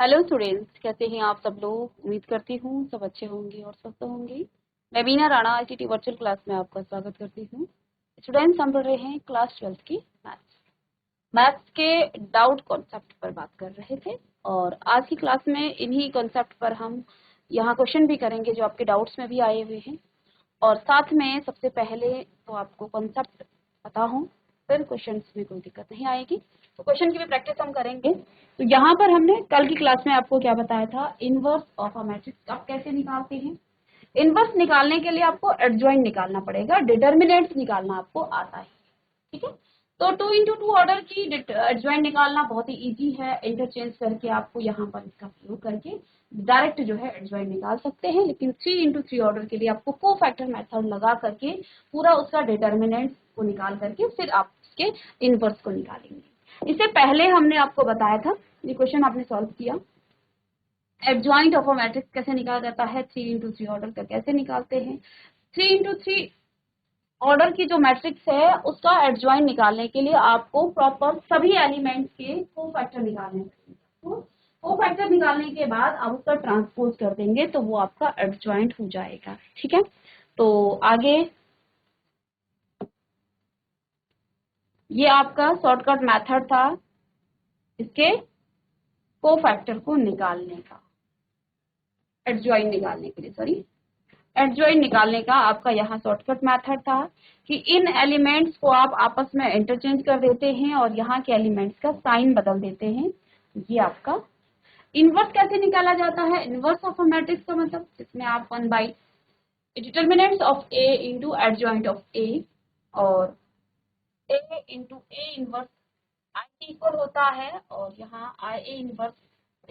Hello students, कैसे हैं आप सब लोग। उम्मीद करती हूँ सब अच्छे होंगे और स्वस्थ होंगे। मैं बीना राणा आईसीटी वर्चुअल क्लास में आपका स्वागत करती हूँ। स्टूडेंट्स, हम पढ़ रहे हैं क्लास 12 की मैथ्स के डाउट कॉन्सेप्ट पर बात कर रहे थे और आज की क्लास में इन्हीं कॉन्सेप्ट पर हम यहाँ क्वेश्चन भी करेंगे जो आपके डाउट्स में भी आए हुए हैं। और साथ में सबसे पहले तो आपको कॉन्सेप्ट पता हो, फिर क्वेश्चंस में कोई दिक्कत नहीं आएगी, तो क्वेश्चन की भी प्रैक्टिस हम करेंगे। तो यहाँ पर हमने कल की क्लास में आपको क्या बताया था, इनवर्स ऑफ अ मैट्रिक्स आप कैसे निकालते हैं। इनवर्स निकालने के लिए आपको एडजॉइंट निकालना पड़ेगा, डिटर्मिनेंट्स निकालना आपको आता है, ठीक है। तो 2 into 2 ऑर्डर की एडजॉइंट निकालना बहुत ही इजी है। इंटरचेंज करके आपको यहाँ पर इसका प्रयोग करके डायरेक्ट जो है एडजॉइंट निकाल सकते हैं, लेकिन 3 into 3 ऑर्डर के लिए आपको कोफैक्टर मेथड लगा करके पूरा उसका डिटर्मिनेंट को निकाल करके फिर आप उसके इनवर्स को निकालेंगे। इससे पहले हमने आपको बताया था, ये क्वेश्चन आपने सॉल्व किया, एडजॉइंट ऑफ अ मैट्रिक्स कैसे निकाला जाता है, 3 into 3 ऑर्डर का कैसे निकालते हैं। 3 into 3 ऑर्डर की जो मैट्रिक्स है उसका एडजॉइंट निकालने के लिए आपको प्रॉपर सभी एलिमेंट्स के कोफैक्टर निकालने पड़ेंगे। तो कोफैक्टर निकालने के बाद आप उसका ट्रांसपोज कर देंगे तो वो आपका एडजॉइंट हो जाएगा, ठीक है। तो आगे ये आपका शॉर्टकट मेथड था इसके कोफैक्टर को निकालने का, एडजॉइंट निकालने के लिए, सॉरी, एडजॉइंट निकालने का आपका यहाँ शॉर्टकट मेथड था कि इन एलिमेंट्स को आप आपस में इंटरचेंज कर देते हैं और यहाँ के एलिमेंट्स का साइन बदल देते हैं। ये आपका इनवर्स कैसे निकाला जाता है। इनवर्स ऑफ अ मैट्रिक्स का मतलब जिसमें आप 1/, determinants of A into adjoint of A, और A into A inverse I equal होता है, और यहाँ आई ए इनवर्स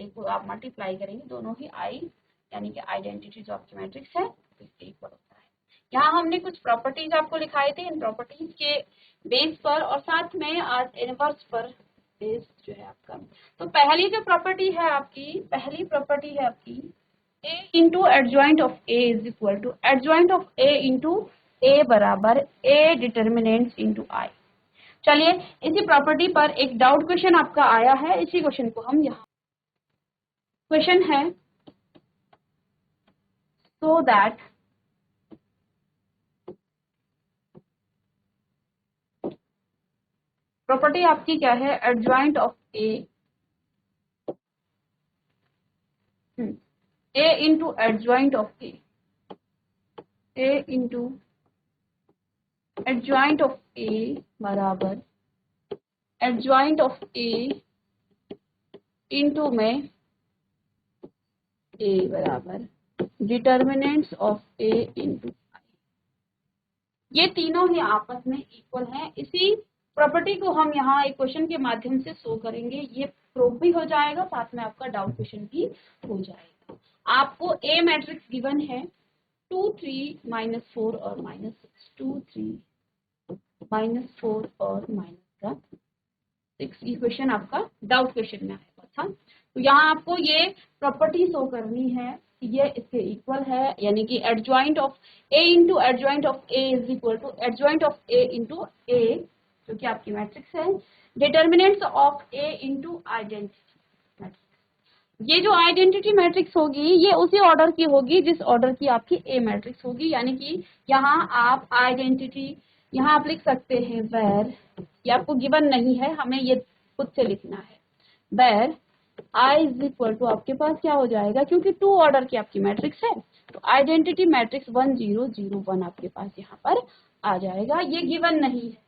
को आप मल्टीप्लाई करेंगे, दोनों ही आई यानी कि आइडेंटिटी जो आपकी मैट्रिक्स है इसके इक्वल होता है। यहाँ हमने कुछ प्रॉपर्टीज आपको लिखाए थे, इन प्रॉपर्टीज के बेस पर और साथ में आज इनवर्स पर बेस जो है आपका। तो पहली जो प्रॉपर्टी है आपकी, पहली प्रॉपर्टी है आपकी A into adjoint of A is equal to adjoint of A into A बराबर ए डिटर्मिनेंट्स इंटू आई। चलिए, इसी प्रॉपर्टी पर एक डाउट क्वेश्चन आपका आया है, इसी क्वेश्चन को हम यहाँ, क्वेश्चन है so that प्रॉपर्टी आपकी क्या है, adjoint of A into adjoint of A into adjoint of A बराबर एडजॉइंट ऑफ ए इंटू में ए बराबर determinants of A into I. ये तीनों ही आपस में इक्वल हैं। इसी प्रॉपर्टी को हम यहाँ एक क्वेश्चन के माध्यम से शो करेंगे, ये प्रूफ भी हो जाएगा, साथ में आपका डाउट क्वेश्चन भी हो जाएगा। आपको ए मैट्रिक्स गिवन है 2 3 -4 और -6, 2 3 -4 और -6, ये क्वेश्चन आपका डाउट क्वेश्चन में आया था। तो यहाँ आपको ये प्रॉपर्टी शो करनी है कि ये इसके इक्वल है, यानी कि adjoint of A into adjoint of A is equal to adjoint of A into A, जो कि आपकी मैट्रिक्स है, determinants of A into identity matrix. ये जो आइडेंटिटी मैट्रिक्स होगी ये उसी ऑर्डर की होगी जिस ऑर्डर की आपकी ए मैट्रिक्स होगी, यानी कि यहाँ आप आइडेंटिटी, यहाँ आप लिख सकते हैं वेर, ये आपको गिवन नहीं है, हमें ये खुद से लिखना है, where I is equal to, आपके पास क्या हो जाएगा, क्योंकि 2 ऑर्डर की आपकी मैट्रिक्स है तो आइडेंटिटी मैट्रिक्स 1 0 0 1 आपके पास यहाँ पर आ जाएगा। ये गिवन नहीं है,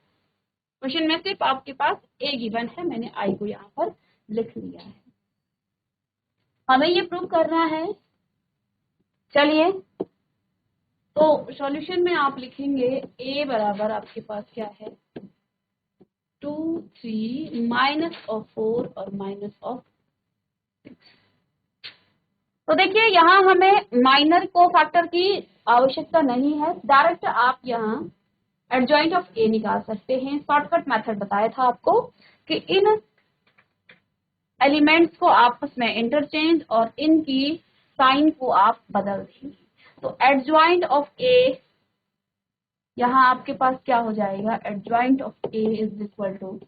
क्वेश्चन में सिर्फ आपके पास ए गिवन है, मैंने आई को यहाँ पर लिख लिया है, हमें ये प्रूव करना है। चलिए, तो सॉल्यूशन में आप लिखेंगे ए बराबर आपके पास क्या है, 2 3 -4 और -6। तो देखिए यहाँ हमें माइनर को फैक्टर की आवश्यकता नहीं है, डायरेक्ट आप यहाँ एडजॉइंट ऑफ ए निकाल सकते हैं। शॉर्टकट मेथड बताया था आपको कि इन एलिमेंट्स को आपस में इंटरचेंज और इनकी साइन को आप बदल देंगे। तो एडजॉइंट ऑफ ए, यहाँ आपके पास क्या हो जाएगा, adjoint of A is equal to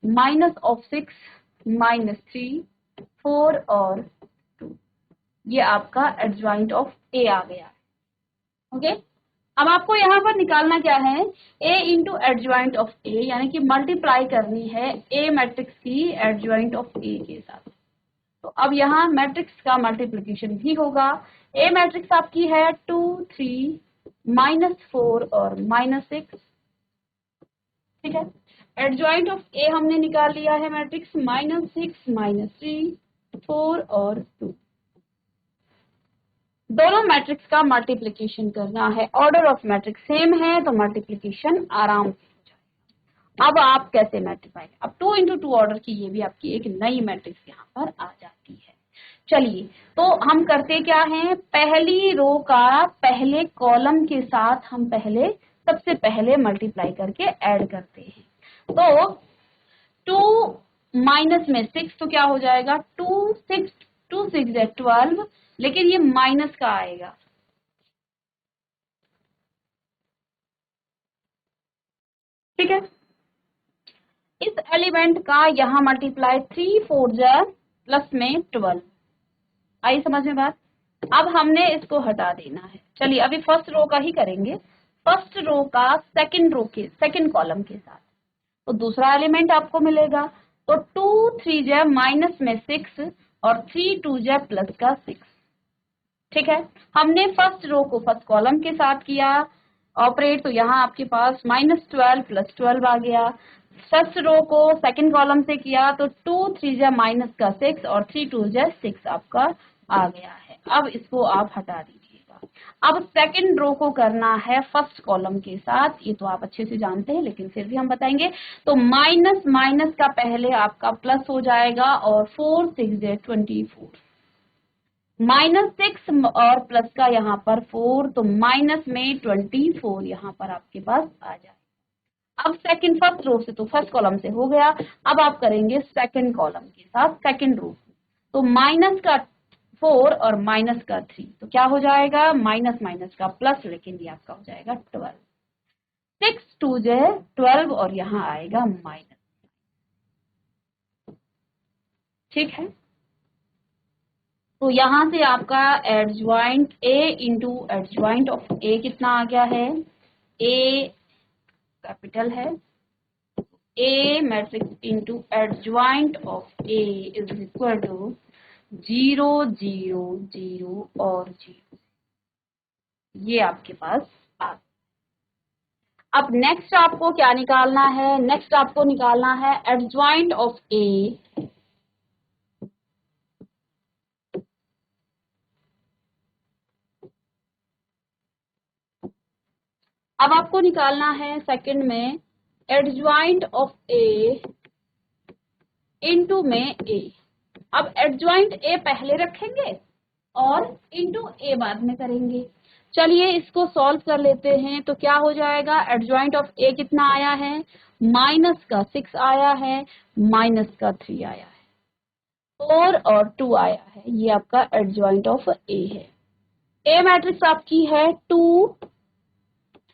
-6 -3, 4 और 2, ये आपका एडजॉइंट ऑफ ए आ गया। ओके, अब आपको यहाँ पर निकालना क्या है, ए इंटू एडजॉइंट ऑफ ए, यानी कि मल्टीप्लाई करनी है ए मैट्रिक्स की एडजॉइंट ऑफ ए के साथ। तो अब यहाँ मैट्रिक्स का मल्टीप्लिकेशन भी होगा। ए मैट्रिक्स आपकी है 2, 3, -4 और -6, ठीक है। एडजॉइंट ऑफ ए हमने निकाल लिया है मैट्रिक्स -6, -3, 4 और 2। दोनों मैट्रिक्स का मल्टीप्लिकेशन करना है, ऑर्डर ऑफ मैट्रिक्स सेम है तो मल्टीप्लिकेशन आराम से हो जाएगा। अब आप कैसे मल्टीप्लाई, अब 2 × 2 ऑर्डर की ये भी आपकी एक नई मैट्रिक्स यहाँ पर आ जाती है। चलिए, तो हम करते क्या हैं, पहली रो का पहले कॉलम के साथ हम सबसे पहले मल्टीप्लाई करके ऐड करते हैं। तो 2 माइनस में 6, तो क्या हो जाएगा, 2 6 है 12, लेकिन ये माइनस का आएगा, ठीक है। इस एलिमेंट का यहाँ मल्टीप्लाई 3 4 प्लस में 12, आई समझ में बात। अब हमने इसको हटा देना है। चलिए अभी फर्स्ट रो का ही करेंगे, फर्स्ट रो का सेकंड कॉलम के साथ, तो दूसरा एलिमेंट आपको मिलेगा। तो 2 3 माइनस में 6 और 3 2 प्लस का 6, ठीक है। हमने फर्स्ट रो को फर्स्ट कॉलम के साथ किया ऑपरेट, तो यहाँ आपके पास -12 + 12 आ गया। फर्स्ट रो को सेकंड कॉलम से किया तो 2 3 माइनस का 6 और 3 2 6 आपका आ गया है। अब इसको आप हटा दीजिएगा। अब सेकंड रो को करना है फर्स्ट कॉलम के साथ, ये तो आप अच्छे से जानते हैं लेकिन फिर भी हम बताएंगे। तो माइनस माइनस का पहले आपका प्लस हो जाएगा और 4 6 24, -6 और प्लस का यहाँ पर 4, तो माइनस में 24 यहाँ पर आपके पास आ जाए। अब सेकंड फर्स्ट रो से तो फर्स्ट कॉलम से हो गया, अब आप करेंगे सेकंड कॉलम के साथ सेकंड रो, तो माइनस का 4 और माइनस का 3, तो क्या हो जाएगा, माइनस माइनस का प्लस, लेकिन ये आपका हो जाएगा 12, 6 2 12 और यहाँ आएगा माइनस, ठीक है। तो यहाँ से आपका adjoint A into adjoint of A कितना आ गया है, ए कैपिटल है, A matrix into adjoint of A is equal to 0 0 0 और 0, ये आपके पास आ गया। अब नेक्स्ट आपको क्या निकालना है, नेक्स्ट आपको निकालना है एडजॉइंट ऑफ ए अब आपको निकालना है सेकंड में एडजॉइंट ऑफ ए इनटू में ए। अब एडजॉइंट ए पहले रखेंगे और इनटू ए बाद में करेंगे। चलिए इसको सॉल्व कर लेते हैं, तो क्या हो जाएगा, एडजॉइंट ऑफ ए कितना आया है, माइनस का 6 आया है, माइनस का 3 आया है, 4 और 2 आया है, ये आपका एडजॉइंट ऑफ ए है। ए मैट्रिक्स आपकी है 2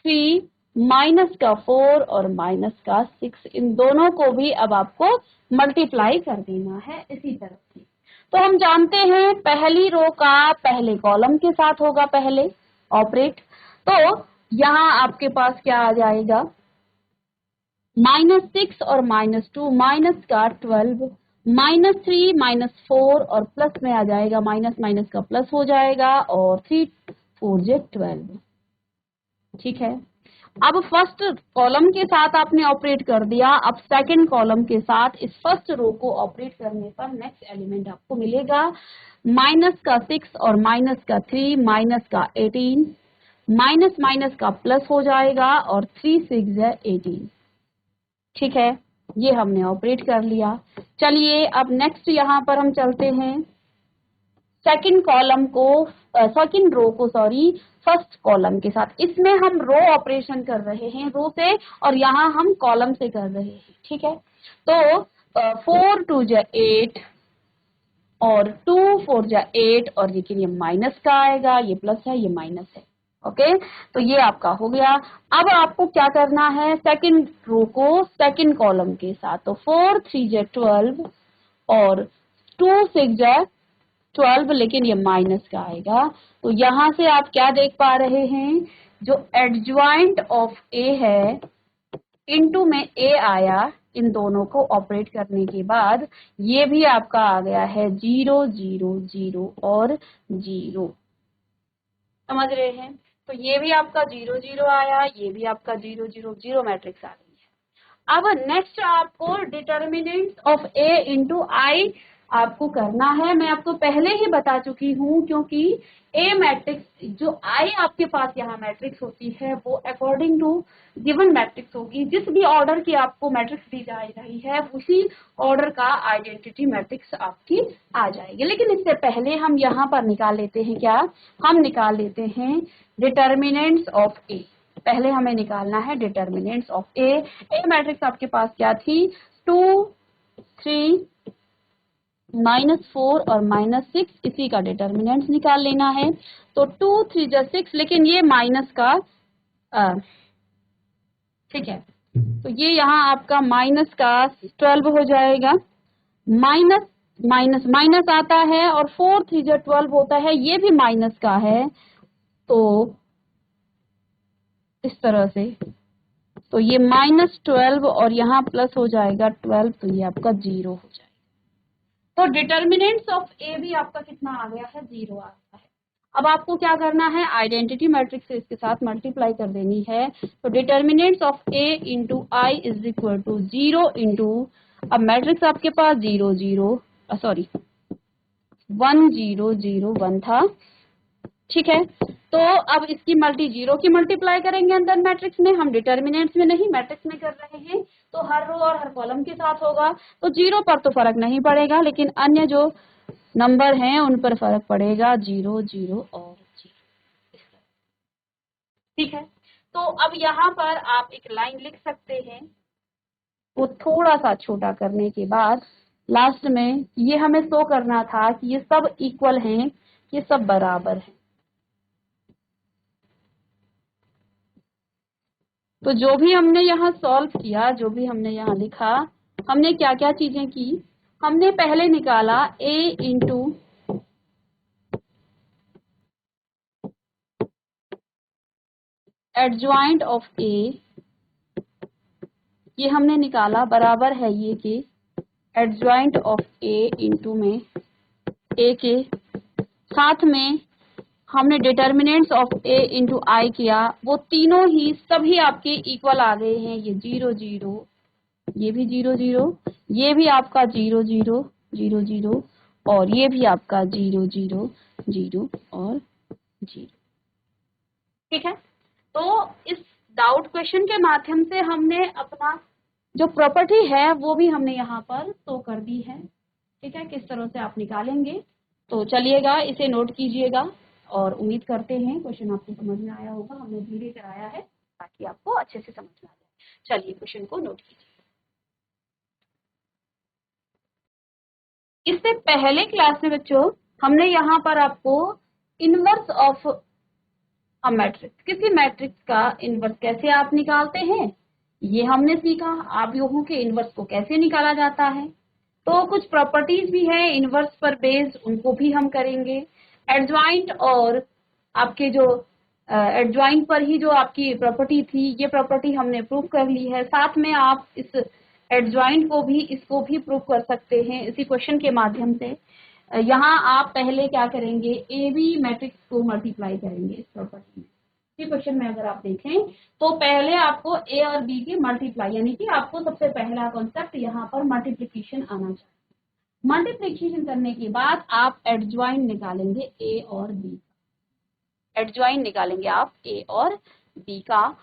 3 माइनस का 4 और माइनस का 6, इन दोनों को भी अब आपको मल्टीप्लाई कर देना है इसी तरह से। तो हम जानते हैं पहली रो का पहले कॉलम के साथ होगा पहले ऑपरेट, तो यहाँ आपके पास क्या आ जाएगा, -6 और -2, माइनस का 12, -3 -4 और प्लस में आ जाएगा, माइनस माइनस का प्लस हो जाएगा और 3 4 12, ठीक है। अब फर्स्ट कॉलम के साथ आपने ऑपरेट कर दिया, अब सेकंड कॉलम के साथ इस फर्स्ट रो को ऑपरेट करने पर नेक्स्ट एलिमेंट आपको मिलेगा माइनस का 6 और माइनस का 3, माइनस का 18, माइनस माइनस का प्लस हो जाएगा और 3 6 18, ठीक है। ये हमने ऑपरेट कर लिया। चलिए अब नेक्स्ट यहाँ पर हम चलते हैं सेकंड कॉलम को, सेकंड रो को सॉरी फर्स्ट कॉलम के साथ। इसमें हम रो ऑपरेशन कर रहे हैं रो से और यहाँ हम कॉलम से कर रहे हैं, ठीक है। तो 4 2 8 और 2 4 8 और ये माइनस का आएगा, ये प्लस है ये माइनस है, ओके। तो ये आपका हो गया। अब आपको क्या करना है, सेकंड रो को सेकंड कॉलम के साथ, तो 4 3 12 और 2 6 जा 12, लेकिन ये माइनस का आएगा। तो यहां से आप क्या देख पा रहे हैं, जो एडजॉइंट ऑफ ए है इनटू में ए आया, इन दोनों को ऑपरेट करने के बाद ये भी आपका आ गया है 0 0 0 और 0। समझ रहे हैं? तो ये भी आपका 0 0 आया, ये भी आपका 0 0 0 मैट्रिक्स आ गई है। अब नेक्स्ट आपको डिटर्मिनेंट्स ऑफ ए इंटू आई आपको करना है। मैं आपको पहले ही बता चुकी हूँ, क्योंकि ए मैट्रिक्स जो आई आपके पास यहाँ मैट्रिक्स होती है वो अकॉर्डिंग टू गिवन मैट्रिक्स होगी। जिस भी ऑर्डर की आपको मैट्रिक्स दी जा रही है उसी ऑर्डर का आइडेंटिटी मैट्रिक्स आपकी आ जाएगी। लेकिन इससे पहले हम यहाँ पर निकाल लेते हैं, क्या हम निकाल लेते हैं डिटर्मिनेंट्स ऑफ ए। पहले हमें निकालना है determinants of A. A matrix आपके पास क्या थी, 2 3 -4 और -6, इसी का डिटर्मिनेंट्स निकाल लेना है। तो 2 3 जा 6, लेकिन ये माइनस का ठीक है, तो ये यहाँ आपका माइनस का 12 हो जाएगा। माइनस माइनस माइनस आता है और 4 3 जा 12 होता है, ये भी माइनस का है। तो इस तरह से, तो ये -12 और यहाँ प्लस हो जाएगा 12, तो ये आपका 0 हो जाएगा। तो डिटर्मिनेंट्स ऑफ ए भी आपका कितना आ गया है, 0 आ गया है। अब आपको क्या करना है, आइडेंटिटी मैट्रिक्स से इसके साथ मल्टीप्लाई कर देनी है। तो determinants of A into I is equal to 0 into, अब मैट्रिक्स आपके पास 0 0 सॉरी 1 0 0 1 था, ठीक है। तो अब इसकी जीरो की मल्टीप्लाई करेंगे अंदर मैट्रिक्स में, हम डिटर्मिनेंट्स में नहीं मैट्रिक्स में कर रहे हैं, तो हर रो और हर कॉलम के साथ होगा। तो 0 पर तो फर्क नहीं पड़ेगा, लेकिन अन्य जो नंबर हैं उन पर फर्क पड़ेगा, 0 0 और 0। ठीक है, तो अब यहाँ पर आप एक लाइन लिख सकते हैं, वो थोड़ा सा छोटा करने के बाद लास्ट में ये हमें शो करना था कि ये सब इक्वल हैं, ये सब बराबर हैं। तो जो भी हमने यहाँ सॉल्व किया, जो भी हमने यहाँ लिखा, हमने क्या क्या चीजें की, हमने पहले निकाला a into adjoint of a, ये हमने निकाला बराबर है ये कि एडजॉइंट ऑफ a इंटू में a के साथ में हमने डिटर्मिनेंट्स ऑफ a इंटू आई किया। वो तीनों ही सभी आपके इक्वल आ गए हैं, ये 0 0, ये भी 0 0, ये भी आपका 0 0 0 0 और ये भी आपका 0 0 0 और 0। ठीक है, तो इस डाउट क्वेश्चन के माध्यम से हमने अपना जो प्रॉपर्टी है वो भी हमने यहाँ पर शो कर दी है। ठीक है, किस तरह से आप निकालेंगे, तो चलिएगा इसे नोट कीजिएगा और उम्मीद करते हैं क्वेश्चन आपको समझ में आया होगा। हमने धीरे कराया है ताकि आपको अच्छे से समझ में आ जाए। चलिए क्वेश्चन को नोट कीजिए। इससे पहले क्लास में बच्चों हमने यहाँ पर आपको इनवर्स ऑफ अ मैट्रिक्स, किसी मैट्रिक्स का इनवर्स कैसे आप निकालते हैं ये हमने सीखा। आप लोगों के इनवर्स को कैसे निकाला जाता है, तो कुछ प्रॉपर्टीज भी है इनवर्स पर बेस्ड, उनको भी हम करेंगे। एडजॉइंट और आपके जो एडजॉइंट पर ही जो आपकी प्रॉपर्टी थी, ये प्रॉपर्टी हमने प्रूव कर ली है। साथ में आप इस एडजॉइंट को भी, इसको भी प्रूव कर सकते हैं इसी क्वेश्चन के माध्यम से। यहाँ आप पहले क्या करेंगे, ए बी मैट्रिक्स को मल्टीप्लाई करेंगे इस प्रॉपर्टी में। इसी क्वेश्चन में अगर आप देखें तो पहले आपको ए और बी की मल्टीप्लाई, यानी कि आपको सबसे पहला कॉन्सेप्ट यहाँ पर मल्टीप्लिकेशन आना चाहिए। मल्टीप्लिकेशन करने के बाद आप एडजॉइंट निकालेंगे ए और बी, एडजॉइंट निकालेंगे आप ए और बी का।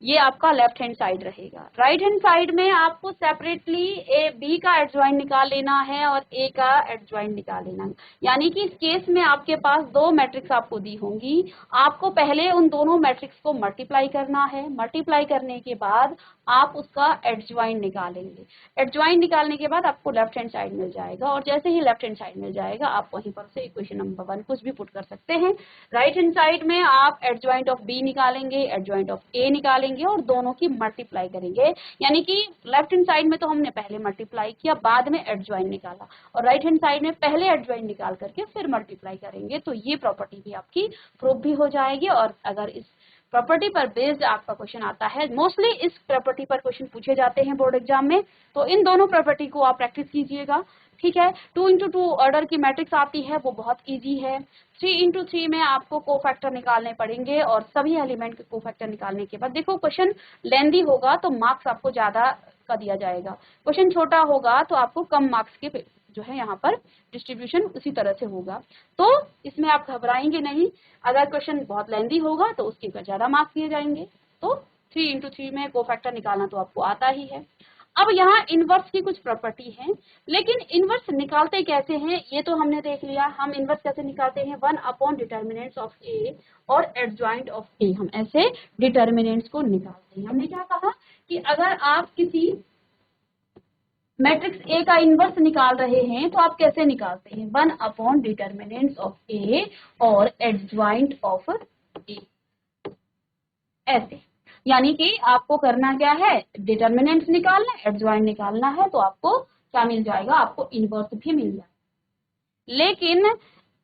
ये आपका लेफ्ट हैंड साइड रहेगा। राइट हैंड साइड में आपको सेपरेटली ए बी का एडजॉइंट निकाल लेना है और ए का एडजॉइंट निकाल लेना है। यानी कि इस केस में आपके पास दो मैट्रिक्स आपको दी होंगी, आपको पहले उन दोनों मैट्रिक्स को मल्टीप्लाई करना है। मल्टीप्लाई करने के बाद आप उसका एडज्वाइन निकालेंगे। एडज्वाइन निकालने के बाद आपको लेफ्ट हैंड साइड मिल जाएगा, और जैसे ही लेफ्ट हैंड साइड मिल जाएगा आप वहीं पर से इक्वेशन नंबर 1 कुछ भी पुट कर सकते हैं। राइट हैंड साइड में आप एडज्वाइंट ऑफ बी निकालेंगे, एडज्वाइंट ऑफ ए निकालेंगे और दोनों की मल्टीप्लाई करेंगे। यानी कि लेफ्ट हैंड साइड में तो हमने पहले मल्टीप्लाई किया, बाद में एडज्वाइंट निकाला, और राइट हैंड साइड में पहले एडज्वाइंट निकाल करके फिर मल्टीप्लाई करेंगे। तो ये प्रॉपर्टी भी आपकी प्रूफ भी हो जाएगी। और अगर इस प्रॉपर्टी पर बेस्ड आपका क्वेश्चन आता है, मोस्टली इस प्रॉपर्टी पर क्वेश्चन पूछे जाते हैं बोर्ड एग्जाम में, तो इन दोनों प्रॉपर्टी को आप प्रैक्टिस कीजिएगा। ठीक है, 2x2 ऑर्डर की मैट्रिक्स आती है, वो बहुत इजी है। 3x3 में आपको कोफैक्टर निकालने पड़ेंगे, और सभी एलिमेंट के कोफैक्टर निकालने के बाद, देखो क्वेश्चन लेंदी होगा तो मार्क्स आपको ज्यादा का दिया जाएगा, क्वेश्चन छोटा होगा तो आपको कम मार्क्स के जो है यहाँ पर डिस्ट्रीब्यूशन उसी तरह से होगा। तो इसमें आप घबराएंगे नहीं, अगर क्वेश्चन बहुत लेंदी होगा तो उसके ऊपर ज्यादा मार्क्स दिए जाएंगे। तो 3x3 में कोफैक्टर निकालना तो आपको आता ही है। अब यहाँ इनवर्स की कुछ प्रॉपर्टी है, लेकिन इनवर्स निकालते कैसे हैं ये तो हमने देख लिया। हम इनवर्स कैसे निकालते हैं, 1 डिटर्मिनेंट्स ऑफ ए और एडजॉइंट ऑफ ए, हम ऐसे डिटर्मिनेंट्स को निकालते हैं। हमने क्या कहा कि अगर आप किसी मैट्रिक्स ए का इनवर्स निकाल रहे हैं तो आप कैसे निकालते हैं, 1 डिटर्मिनेंट्स ऑफ ए और एडजॉइंट ऑफ ए, ऐसे। यानी कि आपको करना क्या है, डिटर्मिनेंट्स निकालना है, एडजॉइंट निकालना है, तो आपको क्या मिल जाएगा, आपको इनवर्स भी मिल जाएगा। लेकिन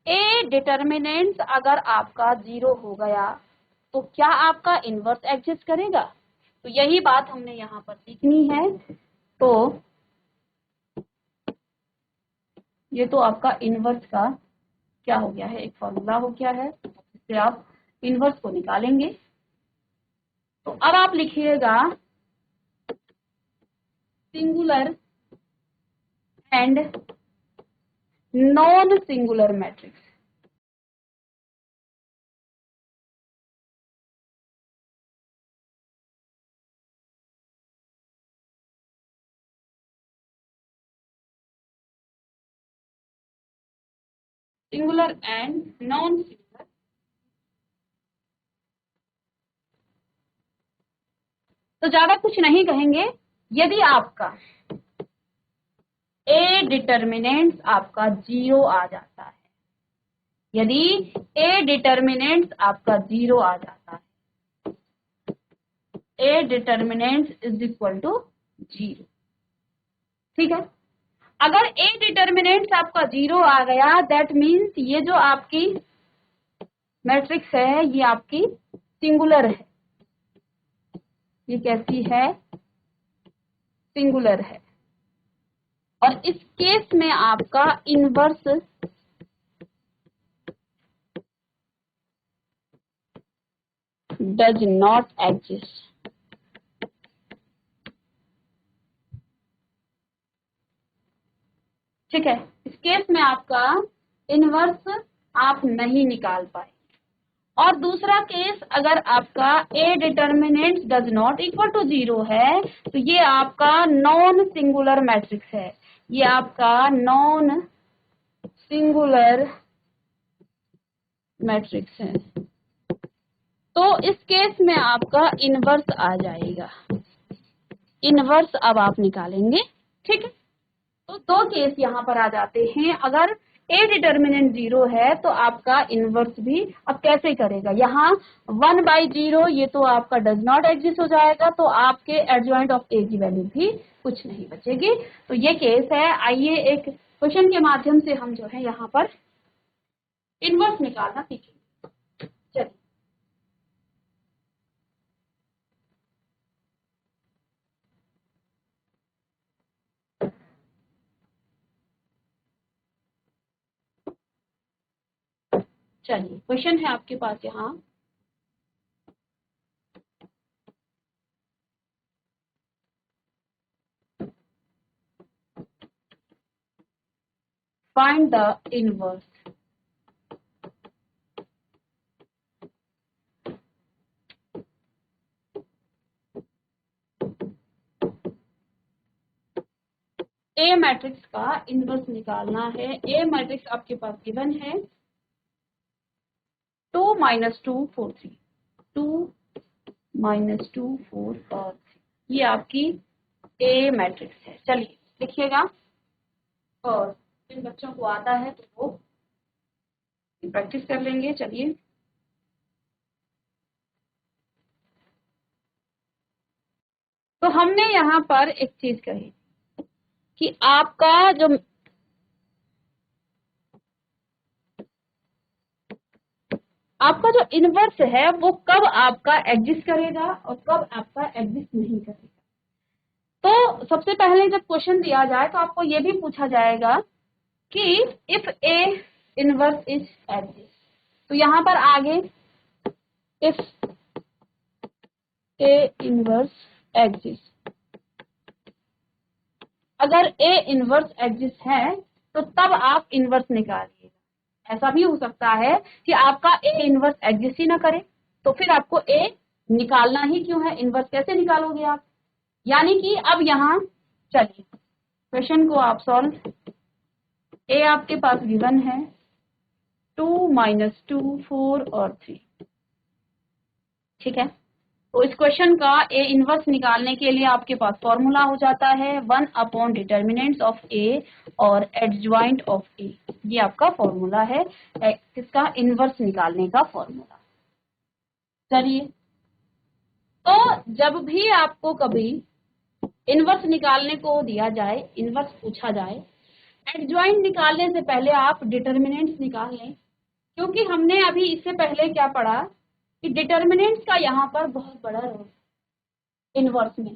ए डिटर्मिनेंट्स अगर आपका 0 हो गया तो क्या आपका इनवर्स एग्जिस्ट करेगा, तो यही बात हमने यहाँ पर सीखनी है। तो ये तो आपका इनवर्स का क्या हो गया है, एक फॉर्मूला हो गया है, जिससे आप इनवर्स को निकालेंगे। तो अब आप लिखिएगा singular and non singular matrix. Singular and non singular, तो ज्यादा कुछ नहीं कहेंगे। यदि आपका ए डिटर्मिनेंट्स आपका 0 आ जाता है, यदि ए डिटर्मिनेंट्स आपका 0 आ जाता है, ए डिटर्मिनेंट्स इज इक्वल टू 0, ठीक है। अगर ए डिटर्मिनेंट्स आपका 0 आ गया, दैट मीन्स ये जो आपकी मैट्रिक्स है ये आपकी सिंगुलर है। ये कैसी है, सिंगुलर है। और इस केस में आपका इनवर्स डज नॉट एग्जिस्ट। ठीक है, इस केस में आपका इनवर्स आप नहीं निकाल पाए। और दूसरा केस, अगर आपका A determinant does not equal to 0 है, तो ये आपका नॉन सिंगुलर मैट्रिक्स है, ये आपका नॉन सिंगुलर मैट्रिक्स है। तो इस केस में आपका इनवर्स आ जाएगा, इनवर्स अब आप निकालेंगे। ठीक है, तो दो केस यहाँ पर आ जाते हैं। अगर ए डिटर्मिनेंट 0 है तो आपका इनवर्स भी अब कैसे करेगा, यहाँ 1/0 ये तो आपका डज नॉट एग्जिस्ट हो जाएगा, तो आपके एडजॉइंट ऑफ ए की वैल्यू भी कुछ नहीं बचेगी। तो ये केस है। आइए एक क्वेश्चन के माध्यम से हम जो है यहाँ पर इनवर्स निकालना सीखेंगे। चलिए, चलिए क्वेश्चन है आपके पास यहाँ, find the inverse A matrix का इनवर्स निकालना है। ए मैट्रिक्स आपके पास गिवन है 2 - 2 4 3, 2 - 2 4 और 3। ये आपकी ए मैट्रिक्स है। चलिए लिखिएगा, और जिन बच्चों को आता है तो वो प्रैक्टिस कर लेंगे। चलिए, तो हमने यहाँ पर एक चीज कही कि आपका जो इनवर्स है वो कब आपका एग्जिस्ट करेगा और कब आपका एग्जिस्ट नहीं करेगा। तो सबसे पहले जब क्वेश्चन दिया जाए तो आपको ये भी पूछा जाएगा कि if A inverse is exist, तो यहाँ पर आगे इफ ए इनवर्स एग्जिस्ट, अगर ए इनवर्स एग्जिस्ट है तो तब आप इनवर्स निकालिएगा। ऐसा भी हो सकता है कि आपका ए इनवर्स एग्जिस्ट ही ना करे, तो फिर आपको ए निकालना ही क्यों है, इनवर्स कैसे निकालोगे आप। यानी कि अब यहाँ चलिए क्वेश्चन को आप सॉल्व, ए आपके पास गिवन है 2 - 2 4 और 3, ठीक है। तो इस क्वेश्चन का ए इनवर्स निकालने के लिए आपके पास फॉर्मूला हो जाता है 1 / डिटर्मिनेंट्स ऑफ ए और एडज्वाइंट ऑफ ए। ये आपका फॉर्मूला है किसका, इनवर्स निकालने का फॉर्मूला। चलिए, तो जब भी आपको कभी इनवर्स निकालने को दिया जाए, इनवर्स पूछा जाए, एडज्वाइंट निकालने से पहले आप डिटर्मिनेंट्स निकाल लें, क्योंकि हमने अभी इससे पहले क्या पढ़ा कि डिटर्मिनेंट्स का यहाँ पर बहुत बड़ा रोल इनवर्स में।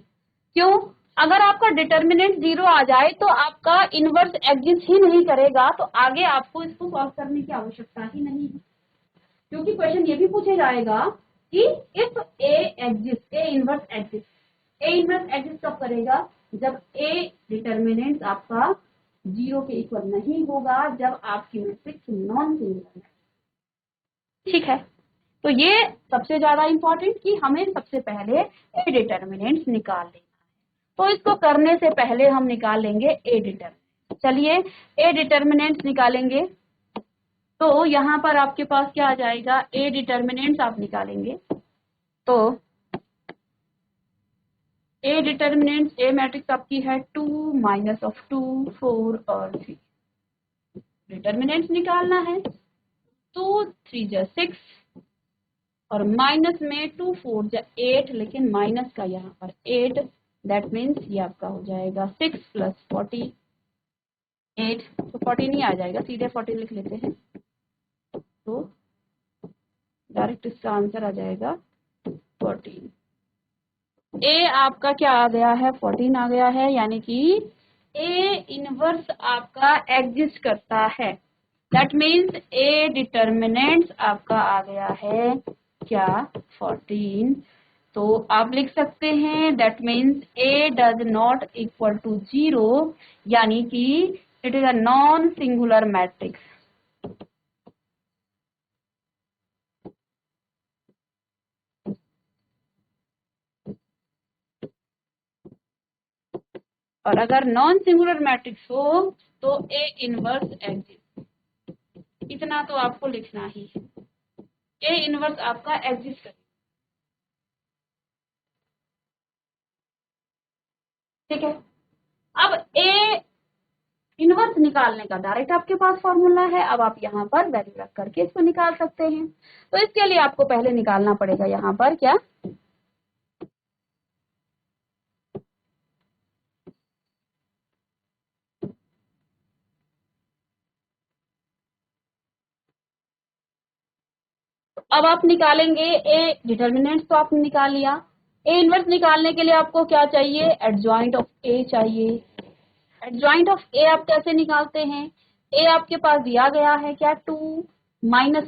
क्यों, अगर आपका डिटर्मिनेंट 0 आ जाए तो आपका इनवर्स एग्जिस्ट ही नहीं करेगा, तो आगे आपको इसको सॉल्व करने की आवश्यकता ही नहीं है। क्योंकि क्वेश्चन ये भी पूछे जाएगा कि if A exist, A inverse exist, A inverse exist कब करेगा, जब ए डिटर्मिनेंट आपका 0 के इक्वल नहीं होगा, जब आपकी मैट्रिक्स नॉन सिंगुलर है, ठीक है। तो ये सबसे ज्यादा इंपॉर्टेंट कि हमें सबसे पहले ए डिटर्मिनेंट्स निकाल लेना है। तो इसको करने से पहले हम निकाल लेंगे ए डिटर्मिनेंट। चलिए ए डिटर्मिनेंट्स निकालेंगे, तो यहाँ पर आपके पास क्या आ जाएगा, ए डिटर्मिनेंट्स आप निकालेंगे तो ए डिटर्मिनेंट्स, ए मैट्रिक्स आपकी है 2 - 2 4 और 3। डिटर्मिनेंट्स निकालना है, 2 3 जा 6 और माइनस में 2 4 जा 8, लेकिन माइनस का यहाँ पर 8, दैट मीन्स ये आपका हो जाएगा 6 + 48, तो 40 नहीं आ जाएगा, सीधे 40 लिख लेते हैं, तो डायरेक्ट इसका आंसर आ जाएगा 14। ए आपका क्या आ गया है, 14 आ गया है, यानी कि ए इनवर्स आपका एग्जिस्ट करता है। दैट मीन्स ए डिटर्मिनेंट्स आपका आ गया है क्या, 14। तो आप लिख सकते हैं that means A does not equal to 0, यानी कि it is a non singular matrix. और अगर नॉन सिंगुलर मैट्रिक्स हो तो ए इनवर्स एग्जिस्ट, इतना तो आपको लिखना ही है, ए इनवर्स आपका एग्जिस्ट करेगा, ठीक है। अब ए इनवर्स निकालने का डायरेक्ट आपके पास फॉर्मूला है, अब आप यहाँ पर वैल्यू रख करके इसको निकाल सकते हैं। तो इसके लिए आपको पहले निकालना पड़ेगा यहाँ पर क्या, अब आप निकालेंगे ए डिटर्मिनेंट्स, तो आपने निकाल लिया। ए इनवर्स निकालने के लिए आपको क्या चाहिए, एडजॉइंट ऑफ ए चाहिए। एडजॉइंट ऑफ ए आप कैसे निकालते हैं, ए आपके पास दिया गया है क्या, 2 -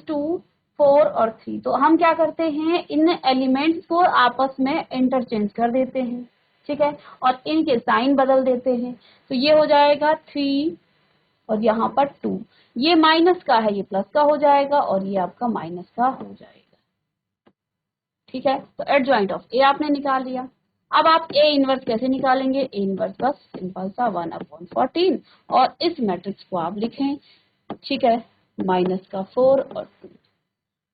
2 4 और 3। तो हम क्या करते हैं, इन एलिमेंट्स को आपस में इंटरचेंज कर देते हैं, ठीक है, और इनके साइन बदल देते हैं। तो ये हो जाएगा 3 और यहाँ पर 2, ये माइनस का है, ये प्लस का हो जाएगा, और ये आपका माइनस का हो जाएगा, ठीक है। तो एडजॉइंट ऑफ ए आपने निकाल लिया। अब आप ए इनवर्स कैसे निकालेंगे, ए इनवर्स बस सिंपल सा 1/14, और इस मैट्रिक्स को आप लिखें, ठीक है, -4 और 2।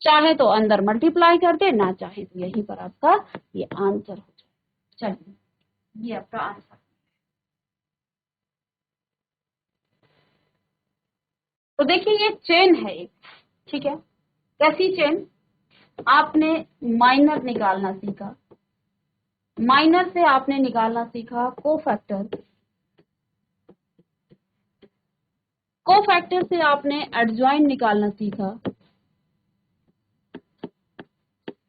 चाहे तो अंदर मल्टीप्लाई कर दे, ना चाहे तो यहीं पर आपका ये आंसर हो जाए। चलिए ये आपका आंसर। तो देखिए ये चेन है एक, ठीक है। कैसी चेन? आपने माइनर निकालना सीखा, माइनर से आपने निकालना सीखा कोफैक्टर, कोफैक्टर से आपने एडजॉइंट निकालना सीखा,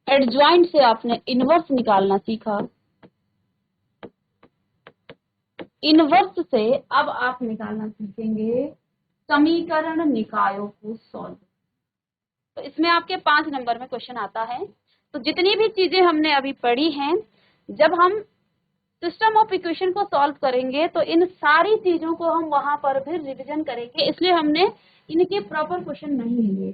एडजॉइंट से आपने इनवर्स निकालना सीखा, इनवर्स से अब आप निकालना सीखेंगे समीकरण निकायों को सॉल्व। तो इसमें आपके 5 नंबर में क्वेश्चन आता है। तो जितनी भी चीजें हमने अभी पढ़ी हैं, जब हम सिस्टम ऑफ इक्वेशन को सॉल्व करेंगे तो इन सारी चीजों को हम वहां पर भी रिवीजन करेंगे, इसलिए हमने इनके प्रॉपर क्वेश्चन नहीं लिए,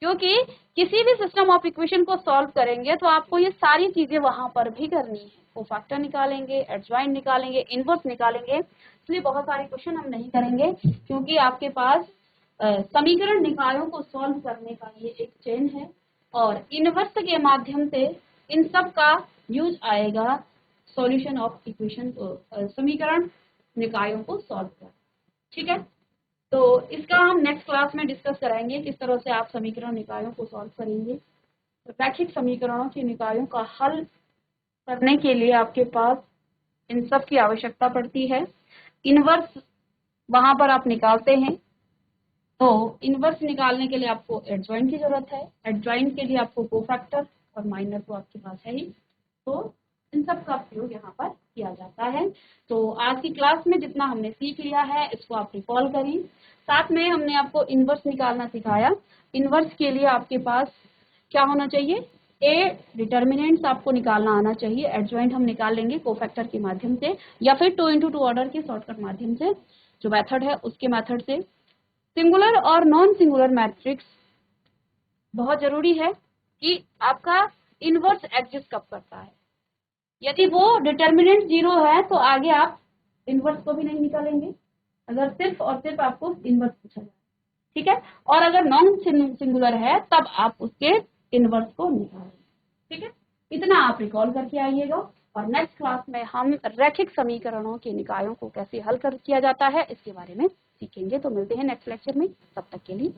क्योंकि किसी भी सिस्टम ऑफ इक्वेशन को सॉल्व करेंगे तो आपको ये सारी चीजें वहां पर भी करनी है। कोफैक्टर निकालेंगे, एडजॉइंट निकालेंगे, इनवर्स निकालेंगे, इसलिए बहुत सारे क्वेश्चन हम नहीं करेंगे, क्योंकि आपके पास समीकरण निकायों को सॉल्व करने का ये एक चेन है और इनवर्स के माध्यम से इन सब का यूज आएगा सॉल्यूशन ऑफ इक्वेशन, समीकरण निकायों को सॉल्व कर। ठीक है, तो इसका हम नेक्स्ट क्लास में डिस्कस कराएंगे किस तरह से आप समीकरण निकायों को सॉल्व करेंगे। तो रैखिक समीकरणों के निकायों का हल करने के लिए आपके पास इन सब की आवश्यकता पड़ती है। इनवर्स वहां पर आप निकालते हैं, तो इनवर्स निकालने के लिए आपको एडजॉइंट की जरूरत है, एडजॉइंट के लिए आपको कोफैक्टर और माइनर तो आपके पास है ही, तो इन सब का प्रयोग यहाँ पर किया जाता है। तो आज की क्लास में जितना हमने सीख लिया है इसको आप रिकॉल करें। साथ में हमने आपको इनवर्स निकालना सिखाया। इनवर्स के लिए आपके पास क्या होना चाहिए? ए डिटर्मिनेंट्स आपको निकालना आना चाहिए। एडजॉइंट हम निकाल लेंगे कोफैक्टर के माध्यम से या फिर 2 × 2 ऑर्डर के शॉर्टकट माध्यम से, जो मेथड है उसके मेथड से। सिंगुलर और नॉन सिंगुलर मैट्रिक्स बहुत जरूरी है कि आपका इनवर्स एग्जिस्ट कब करता है। यदि वो डिटर्मिनेंट 0 है तो आगे आप इनवर्स को भी नहीं निकालेंगे, अगर सिर्फ और सिर्फ आपको इनवर्स पूछा जाए। ठीक है, और अगर नॉन सिंगुलर है तब आप उसके इनवर्स को निकालेंगे। ठीक है, इतना आप रिकॉल करके आइएगा और नेक्स्ट क्लास में हम रैखिक समीकरणों के निकायों को कैसे हल किया जाता है इसके बारे में सीखेंगे। तो मिलते हैं नेक्स्ट लेक्चर में, तब तक के लिए।